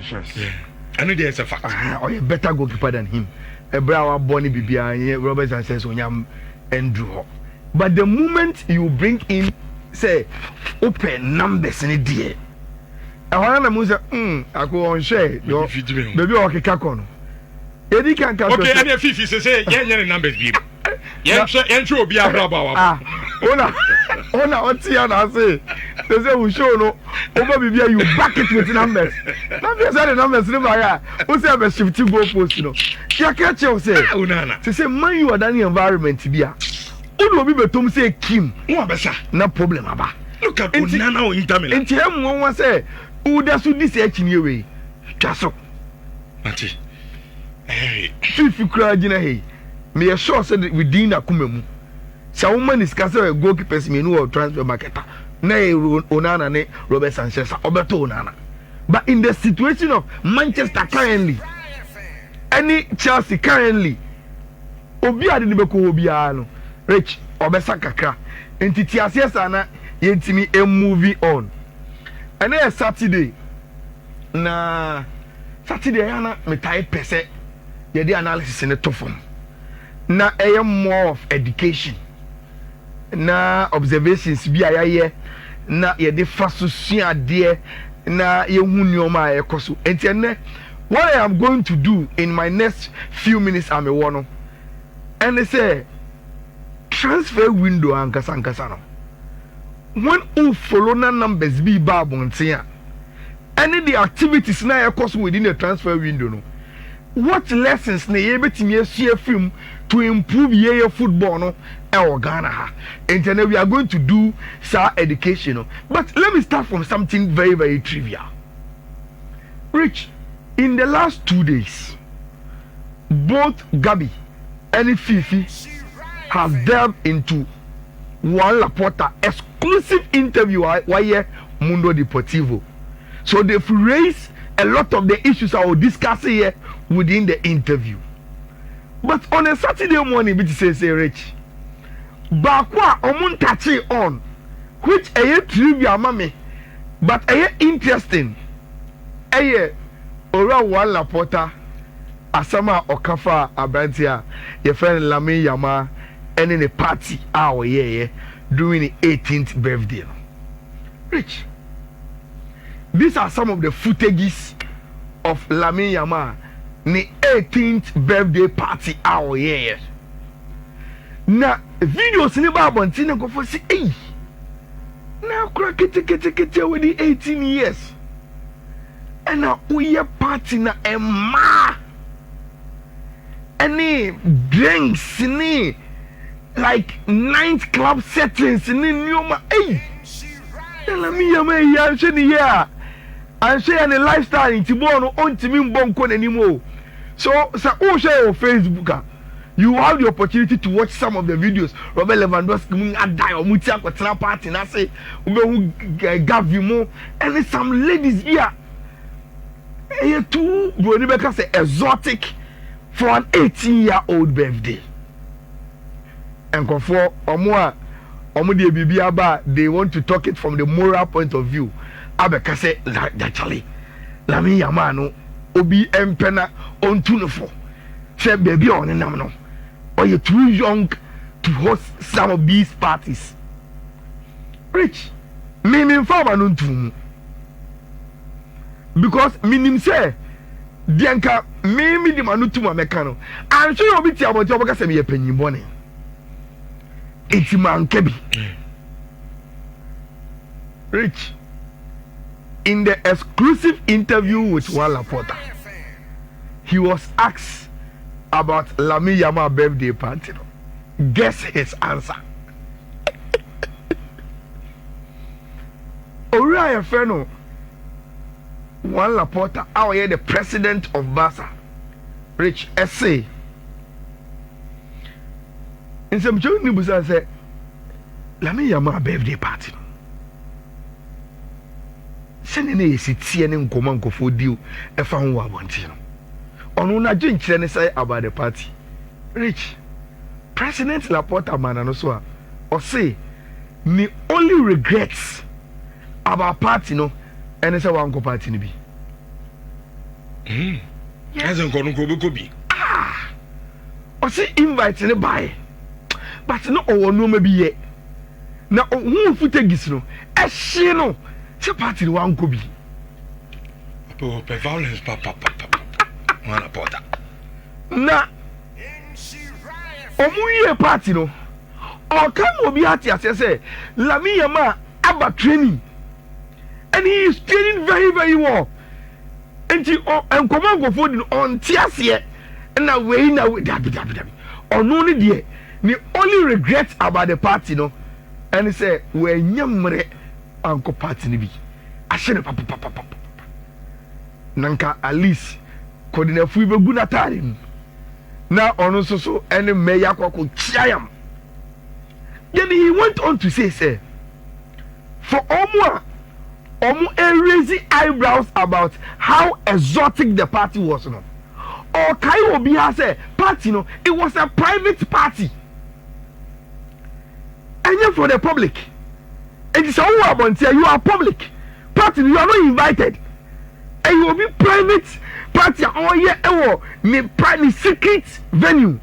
Sanchez. I know there's a fact. Or a better goalkeeper than him. A Brown Bonnie Bibia, Robert Sanchez, Onyam, Andrew. But the moment you bring in, say, open numbers in a day. I want to I go on share. Baby, okay, Kakono. Eddie can come. Okay, and if he say, yeah, numbers, be. Yeah, sure, be a brother. Ona, what's here? I say, they say, we show no, over Bibia, you back it with numbers. Numbers are the numbers, never. What's the best 50 goal post? You know, you catch you say, to say, man, you are done the environment to be a. Who will be to say, Kim, no problem, Abba. Look at Nana in Tamil. And him one say, who does this in your way? Just so. Mati. Hey. If you cry, hey, me a sure said within a kumemu. So woman is castle a goalkeepers me no transfer market. Nay, Onana, ne Robert Sanchez, Oberto Onana. But in the situation of Manchester currently, any Chelsea currently, Obia didn't be Obiano, Rich, Obesa Kakra, and Titias Sana, yet a movie on. And then Saturday, Saturday, Anna, me type per se, the analysis in the top form. Now, I am more of education. Na observations bi ayaye na ye de faso sua de na ye hu nyoma ekoso entienne what I am going to do in my next few minutes am no and they say transfer window ankasa no when you follow na numbers bi ba bontia any the activities na ekoso within the transfer window no what lessons na ye betimi asua film to improve your football no Ghana ha. And then we are going to do some education. But let me start from something very, very trivial. Rich, in the last 2 days, both Gabi and Fifi have delved into one Laporta exclusive interview via Mundo Deportivo. So they've raised a lot of the issues I will discuss here within the interview. But on a Saturday morning, which says, Rich, Bakwa omuntachi on, which a trivia mame, but a interesting. A ora one Laporta, Asama Okafa Abantia, your friend Lami Yamal, and in a party our year during the 18th birthday. Rich, these are some of the footages of Lami Yamal, the 18th birthday party our year. Na videos ni ba bontina go for say eh na kura kete with the 18 years and na uye party na emma any drinks ni like night club settings ni nyoma eh tell me ya me ya she ni ya and share any lifestyle in tibono on timi mbonko nanimo so sa o share your Facebook you have the opportunity to watch some of the videos. Robert Lewandowski die or Mutia Kotra party and I say Gavimo and some ladies here. Here too, Rebecca say exotic for an 18-year-old birthday. And for Omwa Omudi Bibiaba, they want to talk it from the moral point of view. Abeka say actually Lami Yamano Obi Empena on Tunafo. Say baby on no. Or you're too young to host some of these parties. Rich, me farmer no too. Because minim say, Dianka me di manu too mekano. I'm sure you'll be tia about your because me penny money. It's man kebi. Rich, in the exclusive interview with Laporta, he was asked about Lami Yamal birthday party. Guess his answer. Oriya Feno, one Laporta, our here the president of Barca, Rich essay. In some joke, Nibusa said, Lami Yamal birthday party. Sending a city and command for deal a found one. Onuna Jinch say about the party. Rich, President Laporta Mananosoa, or say, me only regrets about party no, and it's a one party be. As in Konokobi. Or say invite in a buy. But no, or no, maybe yet. Now, who footage no? As she no, she party one could be. Oh, violence, papa. Laporta. Na omuye party no or come obi ati say Yamal about training and he is training very very well and command go for on tiasie na we dabi or no ni there the only regret about the party no and he say we nyamre anko party ni bi ahye papa nanka at least kodina fu be gu na tare na ono so any meya kwako chiam. Then he went on to say for omo raising eyebrows about how exotic the party was no or kai obi ha say party no it was a private party and for the public it is all about you are public party you are not invited and you will be private party or yeah ni secret venue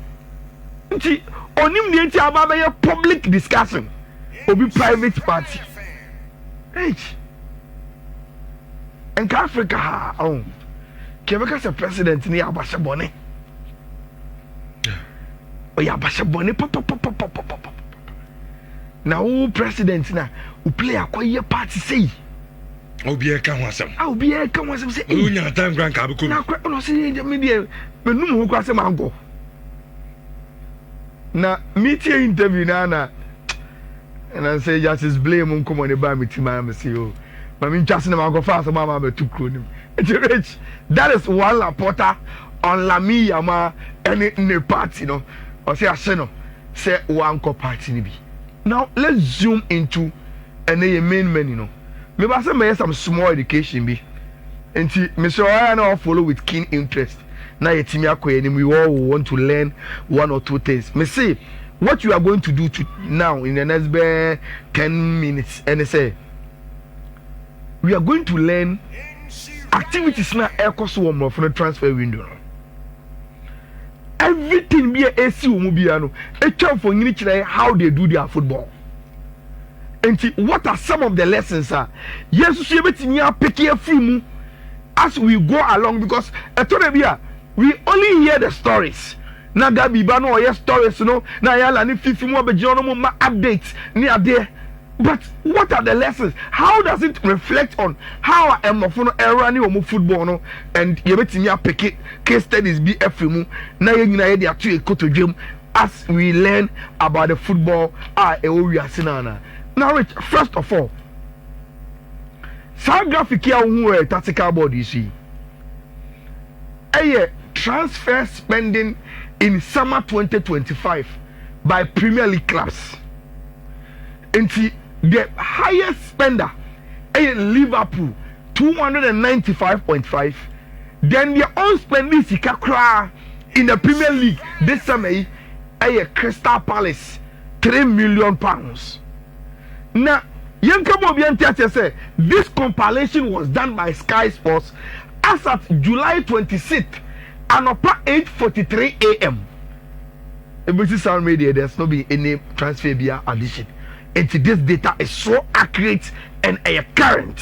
nti onim ni enti ababa ye public discussion obi private party en Africa ha kebeka se president ni abashe bone o ya abashe bone pop na o president na o play akoye party say Obi e kan wasam. Obi e kan wasam say. Unya time gran ka be ko. Na kwa no say me dey menum ho kwa say mango. Na meeting interview na and I say just blame on come on the bar me tima me say oh. Ma me just na mango fast mama be tu kro nim. It's rich. That is one Laporta on Yamal any party no. Or say ase no say one co party ni bi. Now let's zoom into any main menu no. Me ba say me some small education bi enti me say I now follow with keen interest na yetimi akoye ni we all want to learn one or two things. Me say what you are going to do now in the next 10 minutes and say we are going to learn activities na ekos wo mo for transfer window. Everything be AC wo mu bia no etwa for nyini kire how they do their football. And what are some of the lessons? Yes, as we go along because we only hear the stories. Now that be no yes stories, no. Now Ayala ni fifi mo be jono mo updates ni ade. But what are the lessons? How does it reflect on how emofono era ni omo football no and ye betimi apeke case studies be efimu na ye nyina ye de ato e koto dwem as we learn about the football e wo wiase na. Now, Rich, first of all, some graphic here on tactical board you see. A transfer spending in summer 2025 by Premier League clubs. And the highest spender, Liverpool, 295.5. Then the unspending Sikakra in the Premier League this summer, Crystal Palace, £3 million. Now, say this compilation was done by Sky Sports as at July 26th and up at 8:43 a.m. ABC Sound Media, there's no be any transfer via addition. And this data is so accurate and current.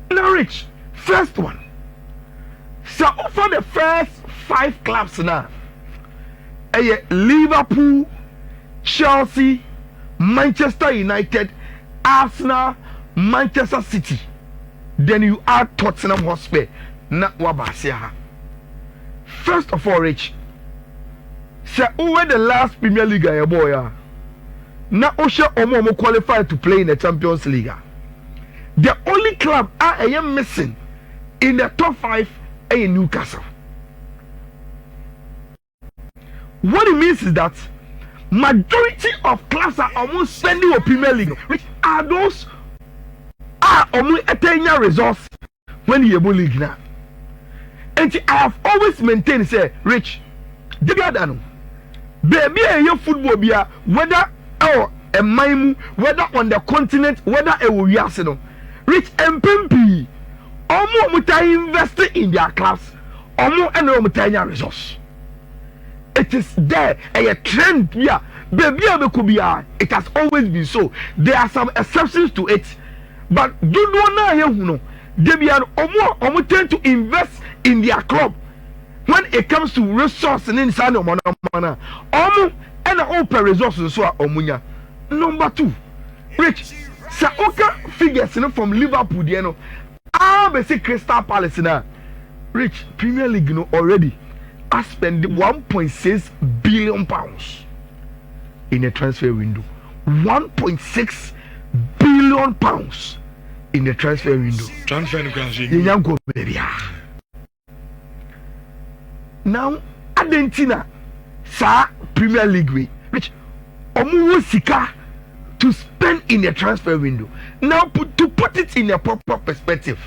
Now, Rich, first one. So, for the first 5 clubs now, Liverpool, Chelsea, Manchester United, Arsenal, Manchester City. Then you add Tottenham Hotspur. Na wabasia. First of all, Rich. Say who the last Premier League ya boy? Na Osha Omo qualified to play in the Champions League. The only club I am missing in the top 5 is Newcastle. What it means is that majority of clubs are almost spending a Premier League. Which are those almost attaining results when you able league now. And I have always maintained say, Rich, baby, your football be whether a mime, whether on the continent, whether a Rich MPP, Omo mutai invest in their clubs. Omo and omo mutai resource. It is there a trend. Yeah, baby, it has always been so. There are some exceptions to it, but do know they be omo tend to invest in their club when it comes to resource and inside of mana omo and open resources so omunya. Number 2, Rich Saoka figures from Liverpool, basic Crystal Palace now. Rich Premier League already. I spent 1.6 billion pounds in a transfer window. 1.6 billion pounds in the transfer window. Now, Argentina, sa Premier League way, which omu sika to spend in the transfer window. Now, to put it in a proper perspective,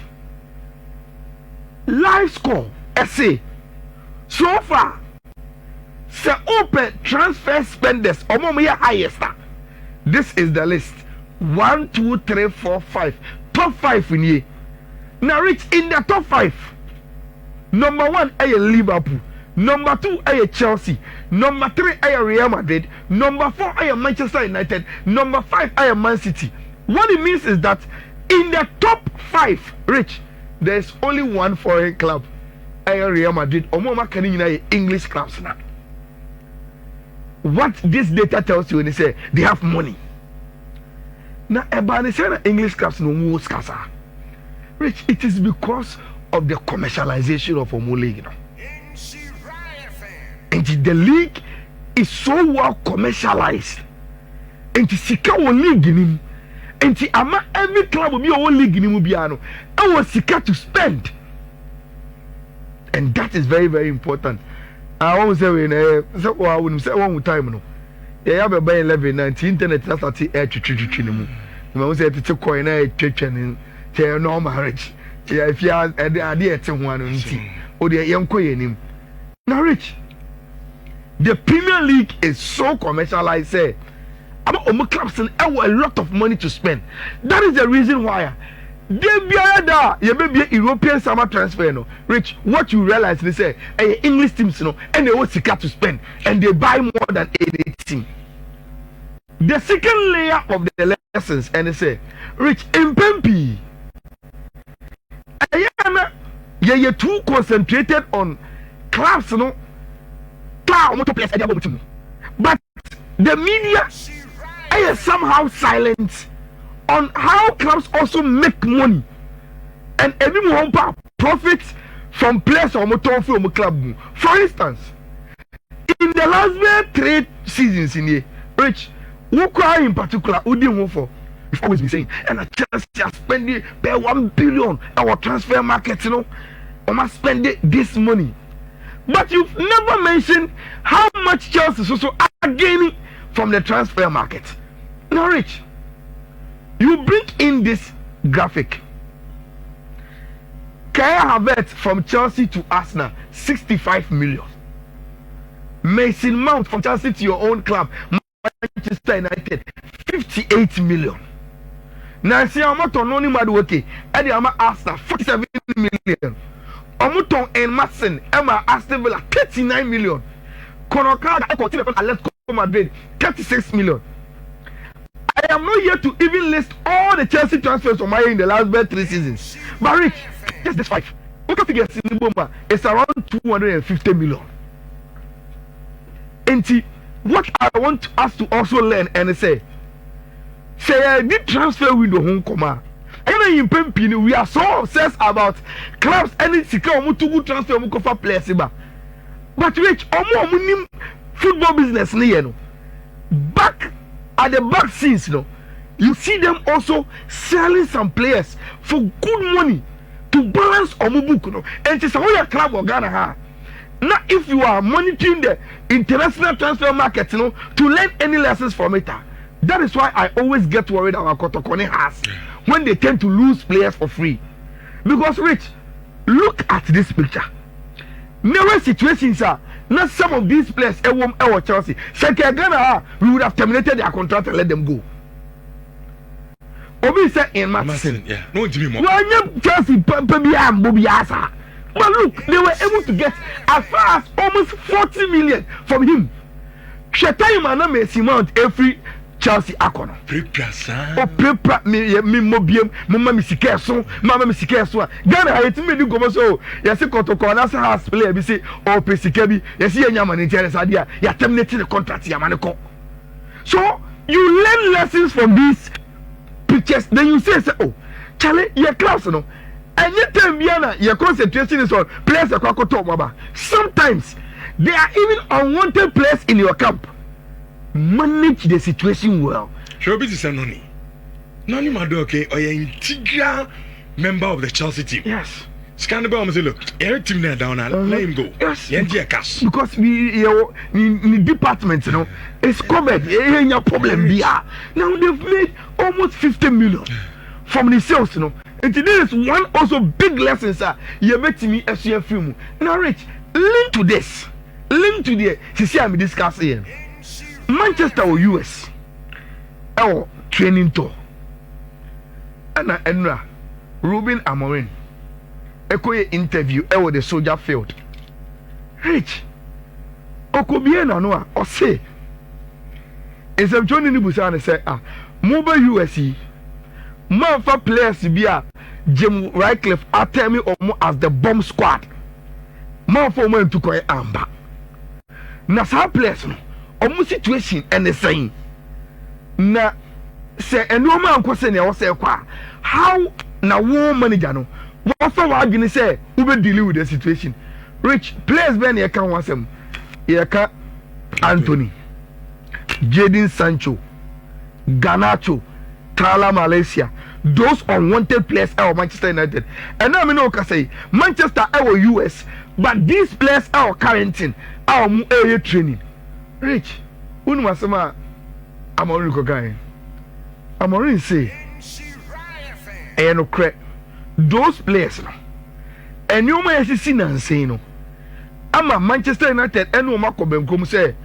live score, essay. So far, say open transfer spenders, highest. This is the list. 1, 2, 3, 4, 5. Top 5 in here. Now, Rich, in the top 5, number 1 Liverpool, number 2 Chelsea, number 3 Real Madrid, number 4 Manchester United, number 5 Man City. What it means is that in the top 5, Rich, there's only one foreign club. Real Madrid, English clubs now. What this data tells you when they say they have money. Now, English clubs no more scasa. Rich, it is because of the commercialization of Omo League. And the league is so well commercialized. And the Sika league in him. And the ama every club will be a league in him. I was Sika to spend. And that is very, very important. I always say when I wouldn't say one time. No, yeah, I have a 11 internet. That's at the air to you say it's a coin, a church and no marriage. If you are the idea to one or the young coin. Now, Rich, the Premier League is so commercialized. Say, about Omo clubs and a lot of money to spend. That is the reason why. They be there. You may be a European summer transfer, no. Rich, what you realize they say, English teams, no, and they want Sika to spend, and they buy more than anything. The second layer of the lessons, and they say, Rich, in Pempi, you're too concentrated on clubs, no. But the media is somehow silent on how clubs also make money and every one profits from players or motor for club. For instance, in the last 3 seasons in here, Rich, who cry in particular, who didn't for? We've always been saying, and a Chelsea are spending 1 billion our transfer market, I must spend this money. But you've never mentioned how much Chelsea also are gaining from the transfer market. Now, Rich, you bring in this graphic. Kai Havertz from Chelsea to Arsenal, 65 million. Mason Mount from Chelsea to your own club, Manchester United, 58 million. Nancy Amato Noni Madueke, Eddie Ama Arsenal, 47 million. Omuton and Matson, Emma Aston Villa, 39 million. Konoka, I continue from Atletico Madrid, 36 million. I am not here to even list all the Chelsea transfers from in the last 3 seasons. But Rich, just this 5. Look at figures in Bomba. It's around 250 million. And what I want us to also learn and say the transfer window home come. We are so obsessed about clubs and Sika Omutugu transfer Mukofa players. But Rich, Omo football business no. Back at the back scenes, you see them also selling some players for good money to balance Omubuku. And it's a club of Ghana. Now, if you are monitoring the international transfer market, to learn any lessons from it, that is why I always get worried about Kotokone has when they tend to lose players for free. Because, Rich, look at this picture. Never situations are. Not some of these players, our Chelsea. We would have terminated their contract and let them go. Obi say in Madison. Yeah. No, Jimmy Moore. When you Chelsea Bobiasa. But look, they were able to get as far as almost 40 million from him. Shetayu Mana Messi Mount every Chelsea akono. Preprasa. O prepra mi mobiem, mama mi sikeso, mama mi sikeso. Ghana ha yetimi do gomo so. Yesi kotoko na se house player bi say o pesike bi. Yesi yenya mane tere sade a ya terminate the contract ya mane ko. So you learn lessons from these pictures. Then you say oh, Charlie, your class no. Anytime your concentration is on players that sometimes there are even unwanted players in your camp. Manage the situation well. Sure, this is Noni. Noni Madoke, or an integral member of the Chelsea team. Yes. Scandal say, look, every team there down, let him go. Yes. Cash. Because we in department, you know, it's covered. Any problem there. Now they've made almost 50 million from the sales, you know. And today is one also big lesson, sir. You met me as you film. Now, Rich, link to this. Link to the. See, I'm discussing Manchester or US. Our training tour. And Ruben Amorim. Ekoye interview. Ewo the soldier field. Rich. Okobiena noa. Or say. Is a Johnny Nibusan say mobile USC. Man for players to be a Jim Wycliffe tell me as the bomb squad. Man for men to call Amba. Na sa players no omo situation and the same. Na say eno man ko say na wo say kwa how na wo manager no wo fa wa adwene say wo be deal with the situation. Rich players ben ye kan wasem. Ye ka Anthony, Jadon Sancho, Garnacho, Tala Malaysia, those unwanted players are Manchester United. And now I know can say Manchester are US, but these players are Carrington, our area training. Rich, who was some Amorim Kogai? Amorim say, no crack. Those players, and you may see and say no. I'm a Manchester United and no Marco Benkom say,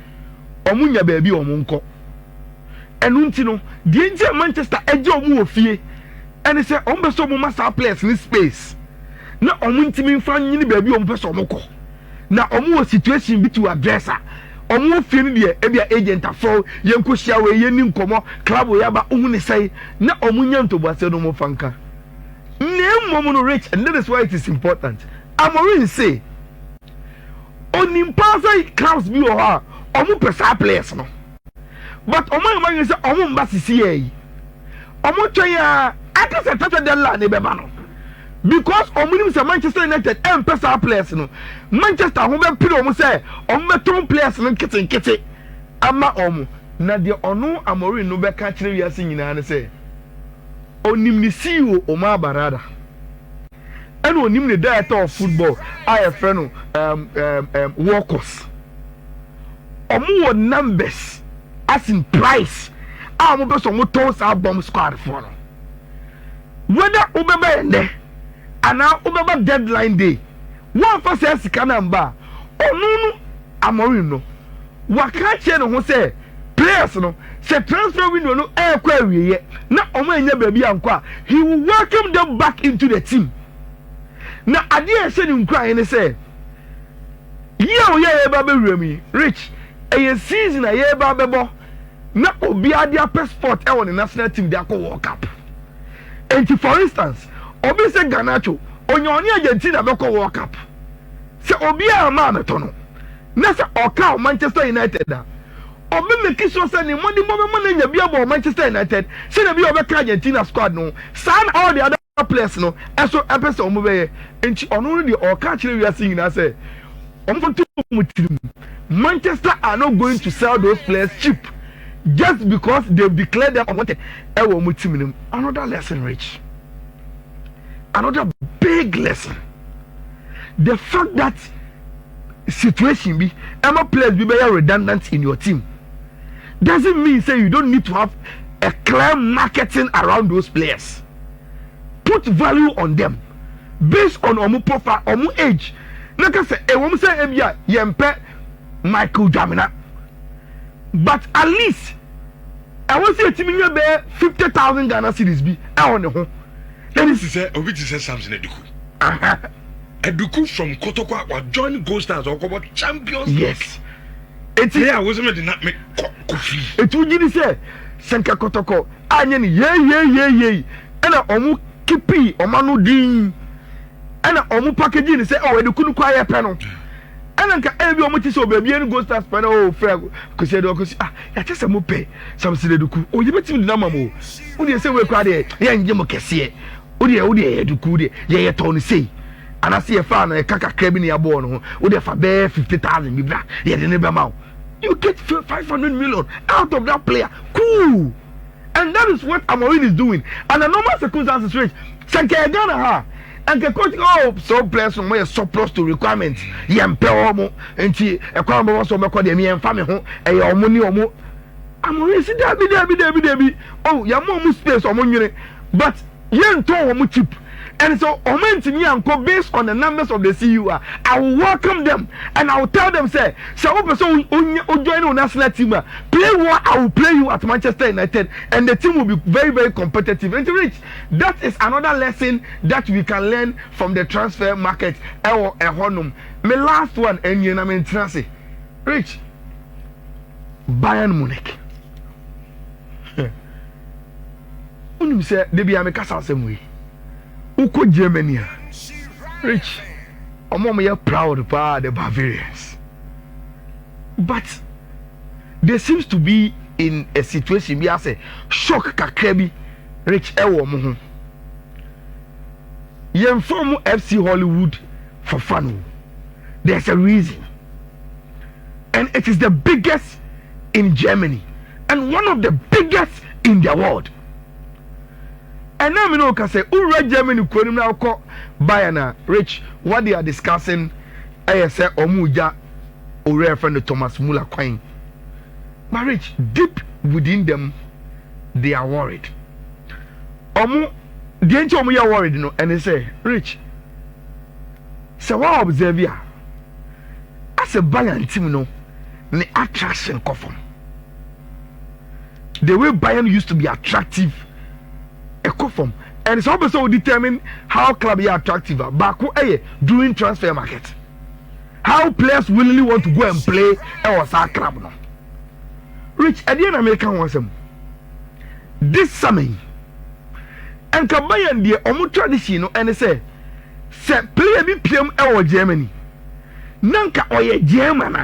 Omunya baby Omunko. And Untino, the Indian Manchester Ejo Mufie, and they say, Ombeso Mumasa players in space. Now, Omuntimin fan any baby on Pesomoko. Now, Omu situation be to address her. Omu feeling the Ebia agent of fall, Yanko Shawe, Yenim Komo, Club Yaba Umuni say, now Omunyan to Barcelona Fanka. Name Momono Rich, and that is why it is important. Amorim say, on impasa clubs be or her, Omu Pesa players no. But Omo is Omo Basisi. Omo Chaya, I guess I touched the land Nebano. Because Omo is a Manchester United and Pesa players no. Manchester Home Pino Omo say, Omo Tom players no kitty. Ama Omo. Na de Ono Amorim no be catch we are singing and say. Onim ni CEO Omar Barada. And onim the director of football, IFN workers. Omo numbers. As in price, I'm person who toss our bomb squad for no. Whether Ubeba and there, and now Ubeba deadline day, one for says Canamba, oh no, Amorim no. What can't you know say players no, say transfer window no air query yet. Now, Omanya baby and he will welcome them back into the team. Now, I dare send him crying and say, yeah, baby, Remy, Rich. A season a year babebo na obi adia passport e won the national team dey go World Cup. And for instance, obi say Garnacho onye Argentina be go World Cup. Say obi a ma meto no. Na say oka Manchester United da. Obi make sure say ni money na bia bo Manchester United. Say na bia obi ka Argentina squad no. Sign all the other players no. Eso epese omo be enti ono no the oka kire we are seeing na say Manchester are not going to sell those players cheap just because they've declared them unwanted. Another lesson, Rich. Another big lesson. The fact that situation be Emma players be very redundant in your team doesn't mean say you don't need to have a clear marketing around those players. Put value on them based on omu profile, omu age. Like I say, a woman say, Yempe Michael Jamina. But at least I want to see a bear 50,000 Ghana cedis be. I want to know. Let me say, Obi say something Eduku. Eduku from Kotoko was joining Gold Stars or about champions. Yes. It's here. I wasn't did not make coffee. It would you say, Senka Kotoko, Anyan, yay. And a omu kipi, omanu ding. And a omu packaging say, oh, Eduku quiet panel. And then every moment is so baby and Gold Stars panel, oh, fair. Because you I just a mope, some say Eduku. Oh, you bet you the Namamo. Who do you say we're quite young Jimokesi? Odi Eduku, ye Tony say. And I see a fan, a kaka crabby near born, who they for bear 50,000 be black, yet they never mount. You get 500 million out of that player. Cool. And that is what Amorim is doing. And the normal circumstances, which Sanka Ghana ha. And the coach, oh, so players from where surplus to requirements. Yampeomo, and she a crumb was so much of me and family home, and your money or more. Amorim, see that be. Oh, Yamo space or money. But yen to cheap. And so, based on the numbers of the CUR, I will welcome them and I will tell them, say, so join on national team, play what I will play you at Manchester United, and the team will be very, very competitive. And Rich, that is another lesson that we can learn from the transfer market. My last one, and you know, Rich, Bayern Munich. You say, they be a castle same way. Uko Germany, Rich, we are proud about the Bavarians, but there seems to be in a situation where I say shock kakrebi, Rich ewo mo. Yen from FC Hollywood for fun. There's a reason, and it is the biggest in Germany and one of the biggest in the world. And now we know can say who read Germany criminal court Bayern Rich what they are discussing I say Omuja or referring Thomas Muller coin. But Rich deep within them they are worried. The angel are worried, you know, and they say, Rich, so what observe ya? As a Bayern team, you know, the attraction come from. The way Bayern used to be attractive. From and it's also determine how club is attractive back during transfer market. How players willingly want to go and play our club now. Rich at the end American wants them. This summer and Kabayan the omu tradition and they say play be PM or Germany. Nanka or German.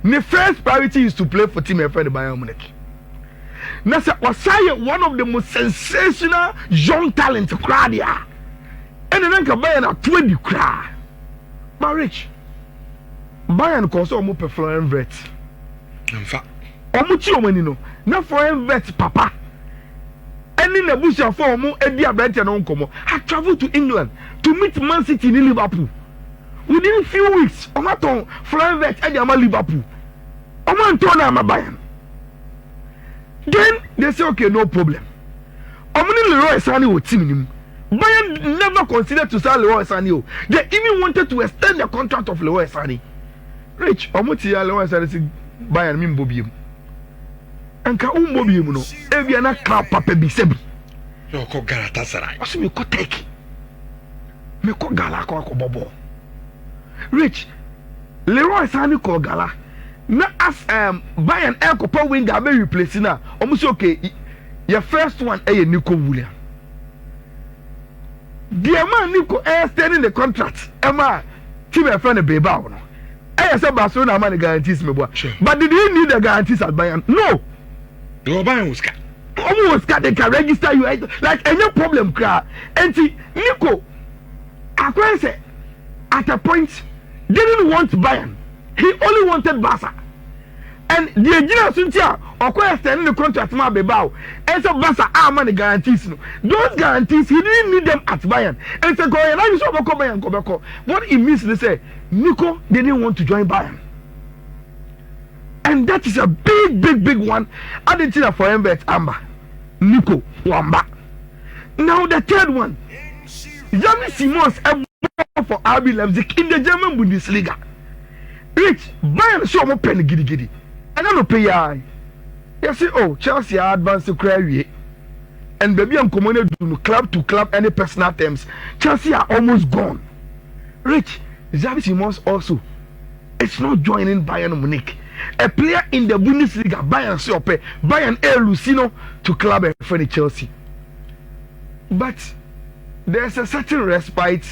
The first priority is to play for team friend Bayern Munich. Nasa was one of the most sensational young talents crowd here. And then Bayern are 20 crowd. But Rich, Bayern also almost perform vet. In fact, almost you know, not for vet papa. And in the bush of form, Eddie Abrante and Onkomo had traveled to England to meet Man City in Liverpool. Within a few weeks, Omaton, Florent vet, and Yamal Liverpool. Oman Bayern. Then they say, okay, no problem. Leroy Sané was teaming him. Bayern never considered to sell Leroy Sané. They even wanted to extend the contract of Leroy Sané. Rich, Leroy Sané Bayern Mimbobium. And Kaumbobium, no, Eviana Club Papa Bisebi. You call Galatasaray. Also, me call take. Me call Gala call Bobo. Rich, Leroy Sané call Gala. Na as Bayern Elko winger be replace na almost okay your first one Nico William. The man Nico extending the contract Emma team a friend Bilbao no. Say Barcelona man guarantees me boy. But did he need the guarantees at Bayern? No. Your Bayern was cat. Almost cat they can register you like any problem cry. And Nico I say at a point didn't want Bayern. He only wanted Barca. And the engineer Suntia or extending the contract to Bilbao. And so Barca are money guarantees. Those guarantees he didn't need them at Bayern. And so Bayern. What it means to say Nico didn't want to join Bayern. And that is a big one. I didn't see that for Mbet Amber. Nico Wamba. Now the third one. Jamie Simons for RB Leipzig in the German Bundesliga. Rich, Bayern show more penny giddy. And I don't pay. You see, oh, Chelsea are advanced to cry. And baby, I'm coming to club to club, any personal terms. Chelsea are almost gone. Rich, Xavi Simons also. It's not joining Bayern Munich. A player in the Bundesliga, Bayern Sope, Bayern Lucino to club and friend Chelsea. But there's a certain respite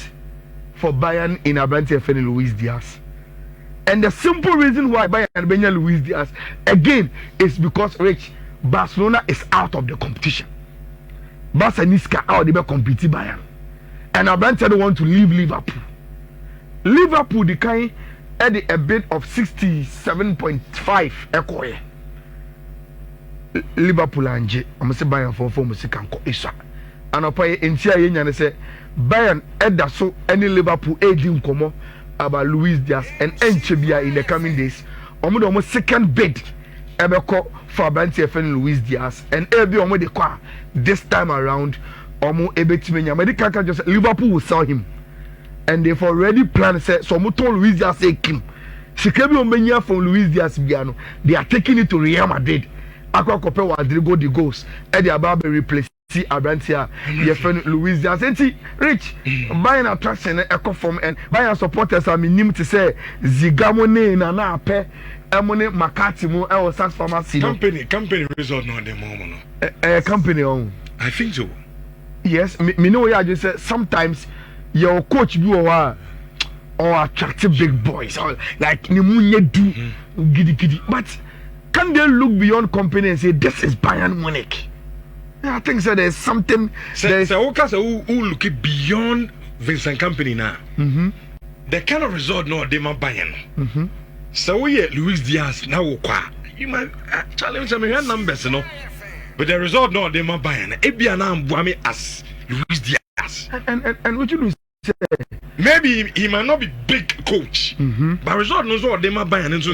for Bayern in Abante and Luis Diaz. And the simple reason why Bayern Benya Luis Diaz again is because Rich, Barcelona is out of the competition. Barca needs to out the compete Bayern. And Abante don't want to leave Liverpool. Liverpool the kind at a bid of 67.5 echo. Liverpool and J. I'm say Bayern for music and Isa. And I pay entire and say Bayern Edda so any Liverpool aging como about Luis Diaz and Enchebia in the coming days. Almost second bid ever call for Abante and Luis Diaz and every omo de kwa this time around omo ebetimenya medical can just Liverpool will sell him. And they've already planned say so muton Luis Diaz say Kim. Shikebi omenya from Luis Diaz Biano. They are taking it to Real Madrid. Akwa kope wa Rodrigo the goals. And they are about to replace Abrantia. Your friend Luis Diaz. Rich buying attraction echo from and buying supporters are minimum to say Zigamone na pe Emone Makati mo e Sax Pharmacy. Company result no the moment. Company on. I think so. Yes, me know ya just say sometimes your coach be or attractive big boys or like Nimunye do giddy. But can they look beyond company and say this is Bayern Munich? Yeah, I think so. There's something. So who look beyond Vincent Company now? The kind of result no they might Bayern. So we Luis Diaz now you might challenge some numbers, no. But the result no they might Bayern. Ebia na Buame as Luis Diaz. And what you say? Maybe he might not be big coach, but result knows what they might buy and so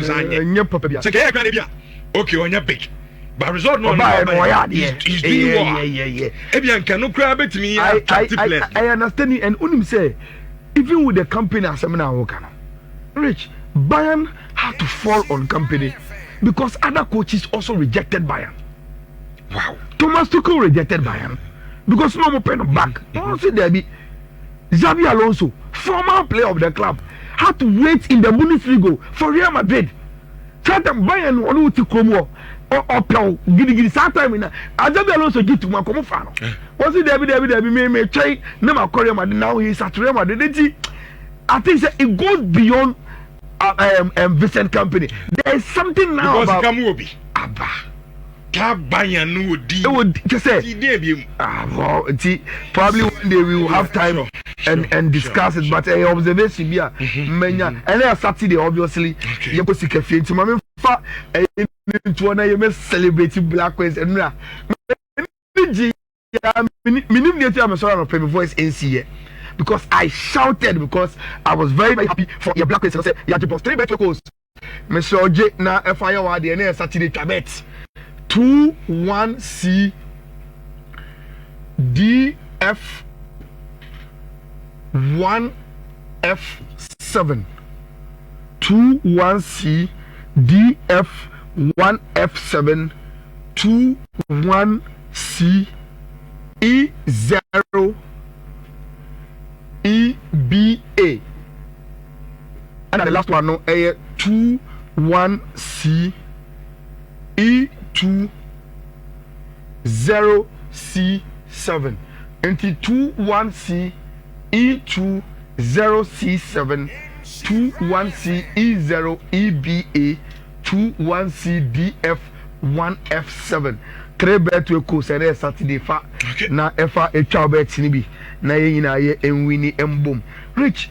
okay, on your big. But result no he's doing well. Ebian cannot grab it to me. I understand it, and Unim say even with the company as a Rich Bayern had to fall on company because other coaches also rejected Bayern. Wow. Thomas Tuchel rejected Bayern because no more pen back. Also there be Xabi Alonso, former player of the club, had to wait in the Bundesliga for Real Madrid. Sometimes Bayern won to Como or Pell, giddy sometime in Xabi Alonso get to Macomo Fano. Was it Debbie may try never Korea Madrid now he's at Real Madrid. I think it goes beyond Vincent Company. There is something now because about Kamuobi. Abba. Bayern no di. It would just say probably one day we will have time and discuss it, but observation here menya and then Saturday obviously you go see cafe to my fa into one you celebrating Black Queens and minimum I'm sorry I'm my voice NC because I shouted because I was very happy for your Black Queens and I said you have to 3 better goals Mr. J na FIR wa the next Saturday tabet 21C DF 1F7 21C DF 1F7 21C E0 EBA and the last one no 21C E2 0C7 into 21C E2 0C7 21C E0 EBA 21C DF 1F7 krebe to ko sere Saturday fa na efa etwa ba tini bi na yin na ye enwini embom rich